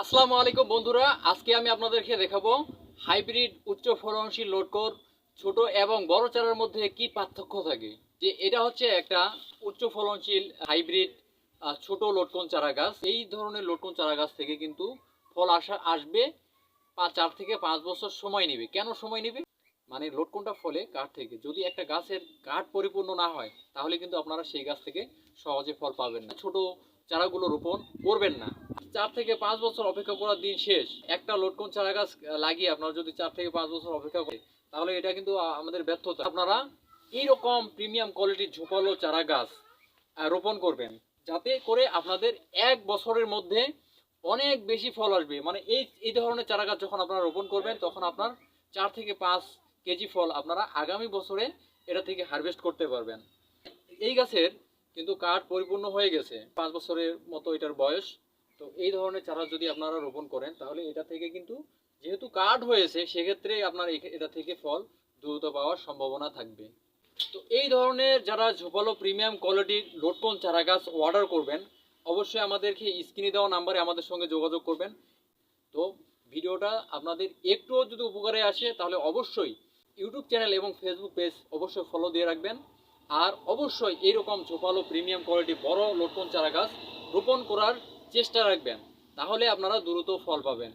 আসসালামু আলাইকুম বন্ধুরা, আজকে আমি আপনাদেরকে দেখাবো হাইব্রিড উচ্চ ফলনশীল লটকন ছোট এবং বড় চারার মধ্যে কি পার্থক্য থাকে। যে এটা হচ্ছে একটা উচ্চ ফলনশীল হাইব্রিড ছোট লটকন চারা গাছ। এই ধরনের লটকন চারা গাছ থেকে কিন্তু ফল আসবে 4 থেকে 5 বছর সময় নেবে। কেন সময় নেবে? মানে লটকনটা ফলে কাঠ থেকে। যদি একটা গাছের কাঠ পরিপূর্ণ না হয় তাহলে কিন্তু আপনারা সেই গাছ থেকে সহজে ফল পাবেন না। ছোট চারাগুলো রোপণ করবেন না। 4 থেকে 5 বছর অপেক্ষা করার দিন শেষ। একটা লটকন চারা গাছ লাগিয়ে আপনারা যদি 4 থেকে 5 বছর অপেক্ষা করেন তাহলে এটা কিন্তু আমাদের ব্যর্থতা। আপনারা এইরকম প্রিমিয়াম কোয়ালিটির ঝোপালো চারা গাছ রোপণ করবেন, যাতে করে আপনাদের 1 বছরের মধ্যে অনেক বেশি ফল আসবে। মানে এই এই ধরনের চারা গাছ যখন আপনারা রোপণ করবেন তখন আপনার 4 থেকে 5 কেজি ফল আপনারা আগামী বছরে এটা থেকে হারভেস্ট করতে পারবেন। এই গাছের কিন্তু কাঠ পরিপূর্ণ হয়ে গেছে, 5 বছরের মতো এটার বয়স। তো এই ধরনের চারা যদি আপনারা রোপণ করেন তাহলে এটা থেকে কিন্তু যেহেতু কাঠ হয়েছে সেক্ষেত্রে আপনার এটা থেকে ফল দ্রুত পাওয়ার সম্ভাবনা থাকবে। তো এই ধরনের যারা ঝোপালো প্রিমিয়াম কোয়ালিটির লটকন চারা গাছ অর্ডার করবেন অবশ্যই আমাদেরকে স্ক্রিনে দেওয়া নাম্বারে আমাদের সঙ্গে যোগাযোগ করবেন। তো ভিডিওটা আপনাদের একটুও যদি উপকারে আসে তাহলে অবশ্যই ইউটিউব চ্যানেল এবং ফেসবুক পেজ অবশ্যই ফলো দিয়ে রাখবেন। আর অবশ্যই এইরকম ঝোপালো প্রিমিয়াম কোয়ালিটি বড় লটকন চারা গাছ রোপণ করার চেষ্টা রাখবেন, তাহলে আপনারা দ্রুত ফল পাবেন।